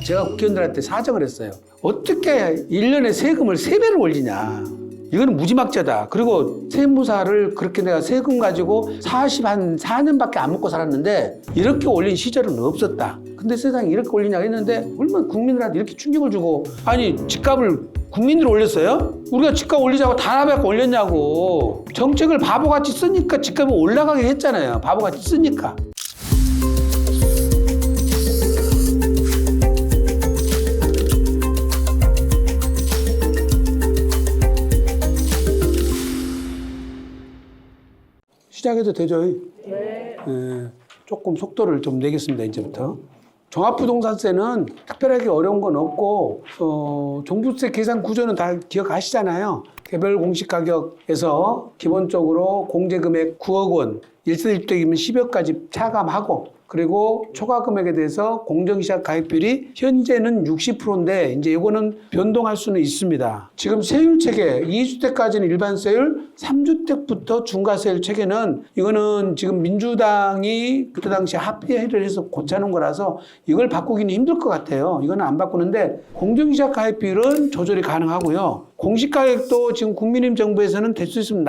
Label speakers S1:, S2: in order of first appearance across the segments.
S1: 제가 국회의원들한테 사정을 했어요. 어떻게 1년에 세금을 3배를 올리냐. 이거는 무지막지하다. 그리고 세무사를 그렇게 내가 세금 가지고 4년밖에 안 먹고 살았는데 이렇게 올린 시절은 없었다. 근데 세상에 이렇게 올리냐고 했는데 얼마나 국민들한테 이렇게 충격을 주고, 아니 집값을 국민들이 올렸어요? 우리가 집값 올리자고 단합해서 올렸냐고. 정책을 바보같이 쓰니까 집값이 올라가게 했잖아요. 바보같이 쓰니까. 시작해도 되죠? 네. 조금 속도를 좀 내겠습니다, 이제부터. 종합부동산세는 특별하게 어려운 건 없고, 종부세 계산 구조는 다 기억하시잖아요. 개별 공시가격에서 기본적으로 공제금액 9억 원, 1세대 1주택이면 10억까지 차감하고, 그리고 초과 금액에 대해서 공정시작 가입비율이 현재는 60%인데 이제 이거는 변동할 수는 있습니다. 지금 세율 체계 2주택까지는 일반 세율, 3주택부터 중과세율 체계는 이거는 지금 민주당이 그때 당시 합의를 해서 고쳐놓은 거라서 이걸 바꾸기는 힘들 것 같아요. 이거는 안 바꾸는데 공정시작 가입비율은 조절이 가능하고요. 공시가격도 지금 국민의힘 정부에서는 될 수 있으면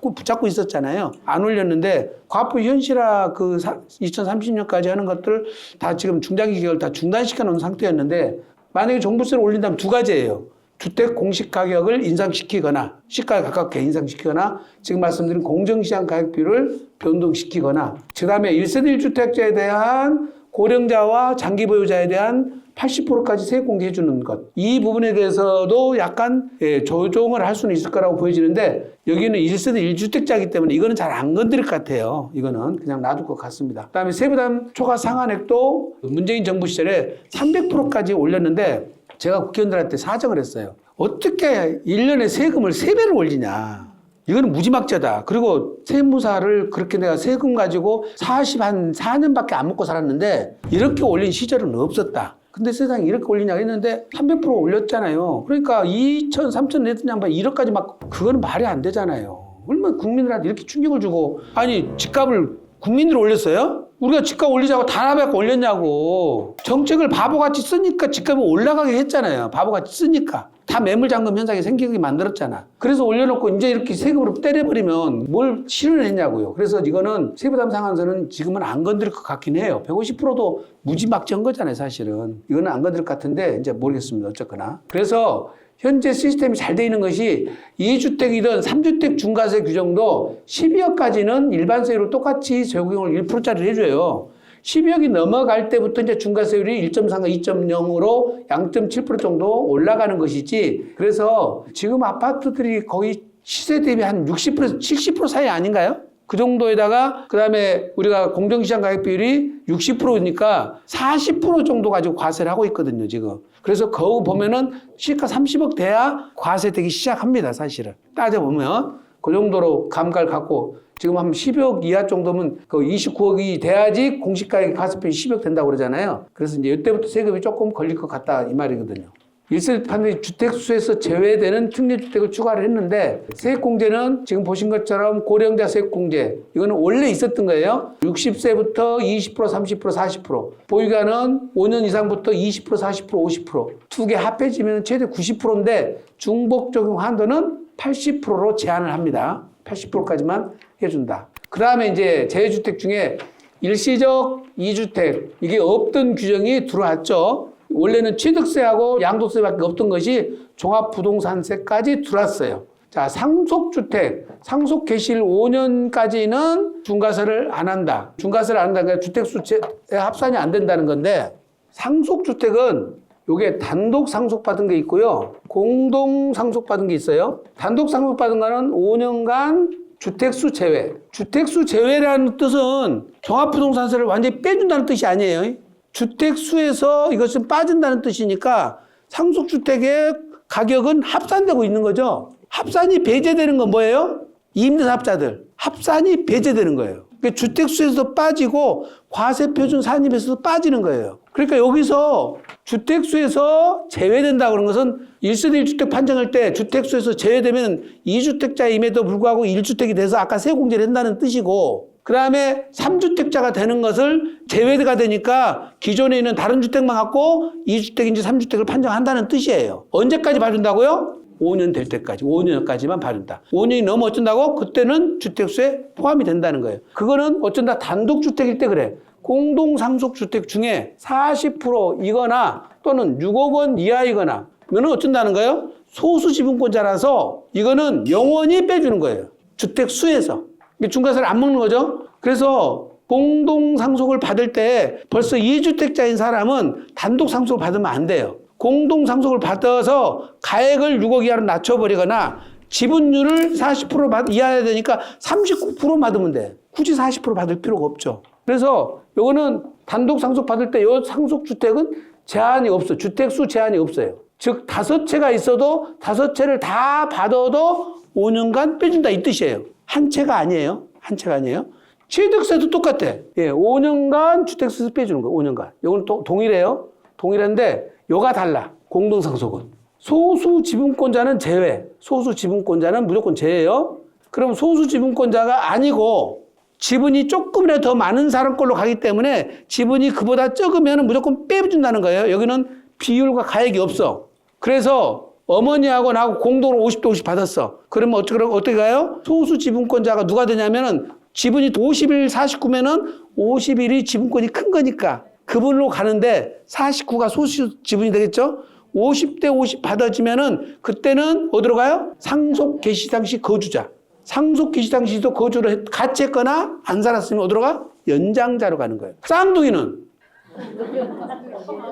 S1: 붙잡고 있었잖아요. 안 올렸는데 과표 현실화 2030년까지 하는 것들 다 지금 중장기 계획을 다 중단시켜 놓은 상태였는데, 만약에 종부세를 올린다면 두 가지예요. 주택 공시가격을 인상시키거나 시가에 가깝게 인상시키거나 지금 말씀드린 공정시장 가격비를 변동시키거나, 그다음에 1세대 1주택자에 대한 고령자와 장기보유자에 대한 80%까지 세액 공개해 주는 것. 이 부분에 대해서도 약간 조정을 할 수는 있을 거라고 보여지는데, 여기는 1세대 1주택자이기 때문에 이거는 잘 안 건드릴 것 같아요. 이거는 그냥 놔둘 것 같습니다. 그다음에 세부담 초과 상한액도 문재인 정부 시절에 300%까지 올렸는데 제가 국회의원들한테 사정을 했어요. 어떻게 1년에 세금을 3배를 올리냐. 이거는 무지막지하다. 그리고 세무사를 그렇게 내가 세금 가지고 4년밖에 안 먹고 살았는데 이렇게 올린 시절은 없었다. 근데 세상에 이렇게 올리냐고 했는데 300% 올렸잖아요. 그러니까 2천, 3천 냈던 양반 1억까지 막, 그거는 말이 안 되잖아요. 얼마나 국민들한테 이렇게 충격을 주고, 아니 집값을 국민들이 올렸어요? 우리가 집값 올리자고 단합해서 올렸냐고. 정책을 바보같이 쓰니까 집값이 올라가게 했잖아요. 바보같이 쓰니까. 다 매물잠금 현상이 생기게 만들었잖아. 그래서 올려놓고 이제 이렇게 세금으로 때려버리면 뭘 실현했냐고요. 그래서 이거는 세부담 상한선은 지금은 안 건드릴 것 같긴 해요. 150%도 무지막지한 거잖아요, 사실은. 이거는 안 건드릴 것 같은데 이제 모르겠습니다. 어쨌거나. 그래서 현재 시스템이 잘 돼 있는 것이 2주택이든 3주택 중과세 규정도 12억까지는 일반세율로 똑같이 적용을 1%짜리를 해줘요. 12억이 넘어갈 때부터 이제 중과세율이 1.3과 2.0으로 0.7% 정도 올라가는 것이지, 그래서 지금 아파트들이 거의 시세 대비 한 60%에서 70% 사이 아닌가요? 그 정도에다가 그다음에 우리가 공정시장 가격비율이 60%니까 40% 정도 가지고 과세를 하고 있거든요, 지금. 그래서 거기 보면은 시가 30억 돼야 과세되기 시작합니다, 사실은. 따져보면 그 정도로 감가를 갖고 지금 한 10억 이하 정도면 그 29억이 돼야지 공시가액 과세표이 10억 된다고 그러잖아요. 그래서 이제 이때부터 세금이 조금 걸릴 것 같다 이 말이거든요. 1세대 판넬이 주택수에서 제외되는 특례주택을 추가를 했는데, 세액공제는 지금 보신 것처럼 고령자 세액공제, 이거는 원래 있었던 거예요. 60세부터 20%, 30%, 40%. 보유기간은 5년 이상부터 20%, 40%, 50%. 두 개 합해지면 최대 90%인데 중복 적용 한도는 80%로 제한을 합니다. 80%까지만 해준다. 그 다음에 이제 재주택 중에 일시적 2주택, 이게 없던 규정이 들어왔죠. 원래는 취득세하고 양도세밖에 없던 것이 종합부동산세까지 들어왔어요. 자, 상속주택, 상속 개시일 5년까지는 중과세를 안 한다. 중과세를 안 한다니까 주택수에 합산이 안 된다는 건데, 상속주택은 요게 단독 상속받은 게 있고요. 공동 상속받은 게 있어요. 단독 상속받은 거는 5년간 주택수 제외. 주택수 제외라는 뜻은 종합부동산세를 완전히 빼준다는 뜻이 아니에요. 주택수에서 이것은 빠진다는 뜻이니까 상속주택의 가격은 합산되고 있는 거죠. 합산이 배제되는 건 뭐예요? 임대사업자들. 합산이 배제되는 거예요. 그러니까 주택수에서도 빠지고 과세표준 산입에서도 빠지는 거예요. 그러니까 여기서 주택수에서 제외된다고 그런 것은 1세대 1주택 판정할 때 주택수에서 제외되면 2주택자임에도 불구하고 1주택이 돼서 아까 세공제를 한다는 뜻이고, 그 다음에 3주택자가 되는 것을 제외가 되니까 기존에 있는 다른 주택만 갖고 2주택인지 3주택을 판정한다는 뜻이에요. 언제까지 봐준다고요? 5년 될 때까지. 5년까지만 봐준다. 5년이 넘어 어쩐다고? 그때는 주택수에 포함이 된다는 거예요. 그거는 어쩐다 단독주택일 때 그래. 공동상속주택 중에 40%이거나 또는 6억 원 이하이거나 면은 어쩐다는 거예요? 소수지분권자라서 이거는 영원히 빼주는 거예요. 주택수에서. 중과세를 안 먹는 거죠. 그래서 공동상속을 받을 때 벌써 2주택자인 사람은 단독상속을 받으면 안 돼요. 공동상속을 받아서 가액을 6억 이하로 낮춰버리거나 지분율을 40% 이하해야 되니까 39% 받으면 돼. 굳이 40% 받을 필요가 없죠. 그래서 요거는 단독상속 받을 때 요 상속주택은 제한이 없어. 주택수 제한이 없어요. 즉 5채가 있어도 5채를 다 받아도 5년간 빼준다 이 뜻이에요. 한 채가 아니에요. 한 채가 아니에요. 취득세도 똑같아. 예, 5년간 주택수에서 빼주는 거예요. 5년간. 이건 또 동일해요. 동일한데 요가 달라. 공동상속은. 소수지분권자는 제외. 소수지분권자는 무조건 제외예요. 그럼 소수지분권자가 아니고 지분이 조금이라도 더 많은 사람 걸로 가기 때문에 지분이 그보다 적으면 무조건 빼준다는 거예요. 여기는 비율과 가액이 없어. 그래서 어머니하고 나하고 공동으로 50대 50 받았어. 그러면 어떻게 가요? 소수 지분권자가 누가 되냐면은 지분이 51, 49면은 51이 지분권이 큰 거니까 그분으로 가는데 49가 소수 지분이 되겠죠? 50대 50 받아지면은 그때는 어디로 가요? 상속 개시 당시 거주자. 상속 개시 당시도 거주를 같이 했거나 안 살았으면 어디로 가? 연장자로 가는 거예요. 쌍둥이는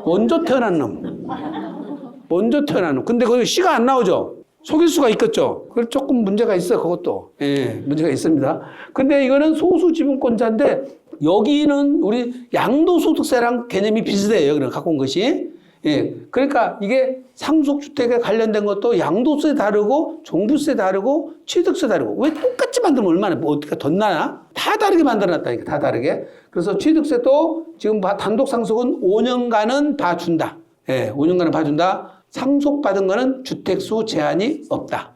S1: 먼저 태어난 놈. 먼저 태어난 놈. 근데 거기 시가 안 나오죠? 속일 수가 있겠죠? 그걸 조금 문제가 있어요, 그것도. 예, 문제가 있습니다. 근데 이거는 소수지분권자인데, 여기는 우리 양도소득세랑 개념이 비슷해요. 그냥 갖고 온 것이. 예. 그러니까 이게 상속주택에 관련된 것도 양도세 다르고, 종부세 다르고, 취득세 다르고. 왜 똑같이 만들면 얼마나, 뭐 어떻게 덧나나? 다 다르게 만들어놨다니까, 다 다르게. 그래서 취득세도 지금 단독상속은 5년간은 봐준다. 예, 5년간은 봐준다. 상속받은 거는 주택수 제한이 없다.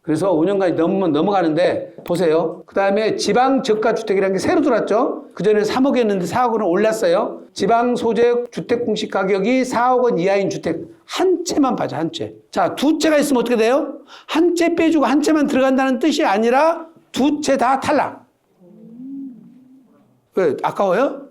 S1: 그래서 5년간이 넘어가는데 보세요. 그 다음에 지방저가주택이라는 게 새로 들어왔죠. 그전에 3억이었는데 4억으로 올랐어요. 지방소재 주택공시 가격이 4억 원 이하인 주택 한 채만 봐줘. 한 채. 자, 두 채가 있으면 어떻게 돼요? 한 채 빼주고 한 채만 들어간다는 뜻이 아니라 두 채 다 탈락. 왜? 아까워요?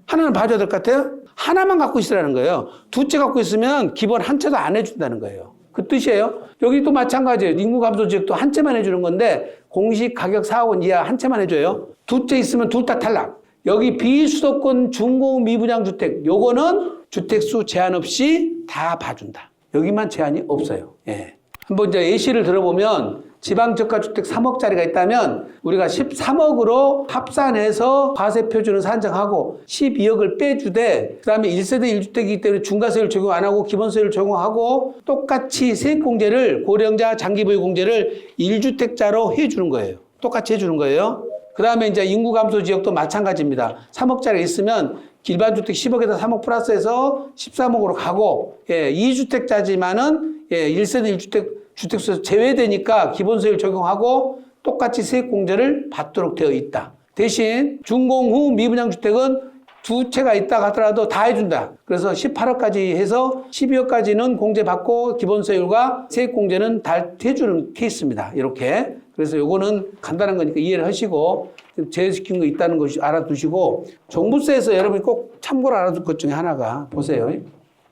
S1: 하나는 봐줘야 될 것 같아요? 하나만 갖고 있으라는 거예요. 두 채 갖고 있으면 기본 한 채도 안 해준다는 거예요. 그 뜻이에요. 여기도 마찬가지예요. 인구감소지역도 한 채만 해주는 건데 공시 가격 4억 원 이하 한 채만 해줘요. 두 채 있으면 둘 다 탈락. 여기 비수도권 중공 미분양 주택 요거는 주택수 제한 없이 다 봐준다. 여기만 제한이 없어요. 예. 한번 이제 예시를 들어보면 지방저가주택 3억짜리가 있다면 우리가 13억으로 합산해서 과세표준을 산정하고 12억을 빼주되 그 다음에 1세대 1주택이기 때문에 중과세를 적용 안 하고 기본세를 적용하고 똑같이 세액공제를 고령자 장기보유공제를 1주택자로 해주는 거예요. 똑같이 해주는 거예요. 그 다음에 이제 인구감소 지역도 마찬가지입니다. 3억짜리 있으면 일반주택 10억에다 3억 플러스해서 13억으로 가고, 예, 2주택자지만은, 예, 1세대 1주택, 주택수에서 제외되니까 기본세율 적용하고 똑같이 세액공제를 받도록 되어 있다. 대신 준공 후 미분양주택은 두 채가 있다 하더라도 다 해준다. 그래서 18억까지 해서 12억까지는 공제받고 기본세율과 세액공제는 다 해주는 케이스입니다. 이렇게. 그래서 요거는 간단한 거니까 이해를 하시고 제외시킨 거 있다는 것이 알아두시고 종부세에서 여러분이 꼭 참고로 알아둘 것 중에 하나가 보세요.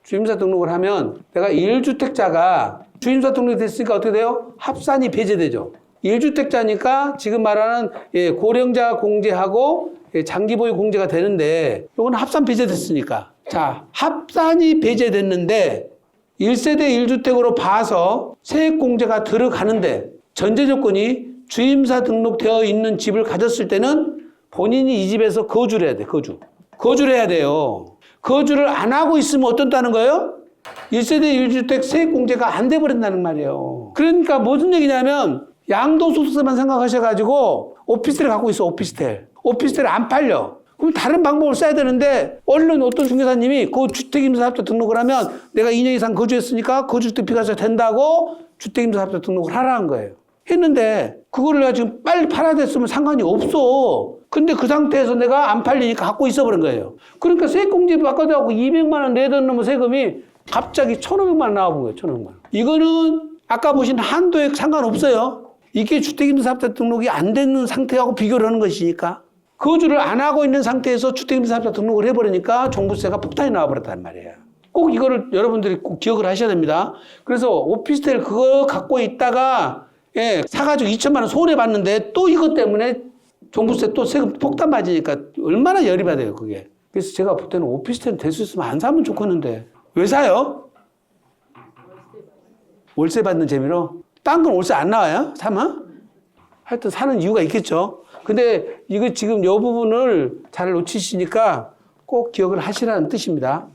S1: 주임사 등록을 하면 내가 1주택자가 주임사 등록이 됐으니까 어떻게 돼요? 합산이 배제되죠. 1주택자니까 지금 말하는 고령자 공제하고 장기보유 공제가 되는데 이거는 합산 배제됐으니까. 자, 합산이 배제됐는데 1세대 1주택으로 봐서 세액 공제가 들어가는데 전제 조건이 주임사 등록되어 있는 집을 가졌을 때는 본인이 이 집에서 거주를 해야 돼. 거주를 해야 돼요. 거주를 안 하고 있으면 어떻다는 거예요? 1세대 1주택 세액공제가 안 돼버린다는 말이에요. 그러니까 무슨 얘기냐면 양도소득세만 생각하셔가지고 오피스텔을 갖고 있어. 오피스텔 안 팔려. 그럼 다른 방법을 써야 되는데 얼른 어떤 중개사님이 그 주택임대사업자 등록을 하면 내가 2년 이상 거주했으니까 거주주택 비과세가 된다고 주택임대사업자 등록을 하라는 거예요. 했는데 그거를 내가 지금 빨리 팔아야 됐으면 상관이 없어. 근데 그 상태에서 내가 안 팔리니까 갖고 있어버린 거예요. 그러니까 세액공제 바꿔다고 200만 원 내던 놈의 세금이 갑자기 1,500만 원 나와본 거예요. 1,500만 원. 이거는 아까 보신 한도에 상관없어요. 이게 주택임대사업자 등록이 안 되는 상태하고 비교를 하는 것이니까. 거주를 안 하고 있는 상태에서 주택임대사업자 등록을 해버리니까 종부세가 폭탄이 나와버렸단 말이에요. 꼭 이거를 여러분들이 꼭 기억을 하셔야 됩니다. 그래서 오피스텔 그거 갖고 있다가 예, 사가지고 2천만 원 손해봤는데 또 이것 때문에 종부세 또 세금 폭탄 맞으니까 얼마나 열이 받아요, 그게. 그래서 제가 볼 때는 오피스텔 될 수 있으면 안 사면 좋겠는데. 왜 사요? 월세 받는 재미로? 딴 건 월세 안 나와요? 사면? 하여튼 사는 이유가 있겠죠. 근데 이거 지금 이 부분을 잘 놓치시니까 꼭 기억을 하시라는 뜻입니다.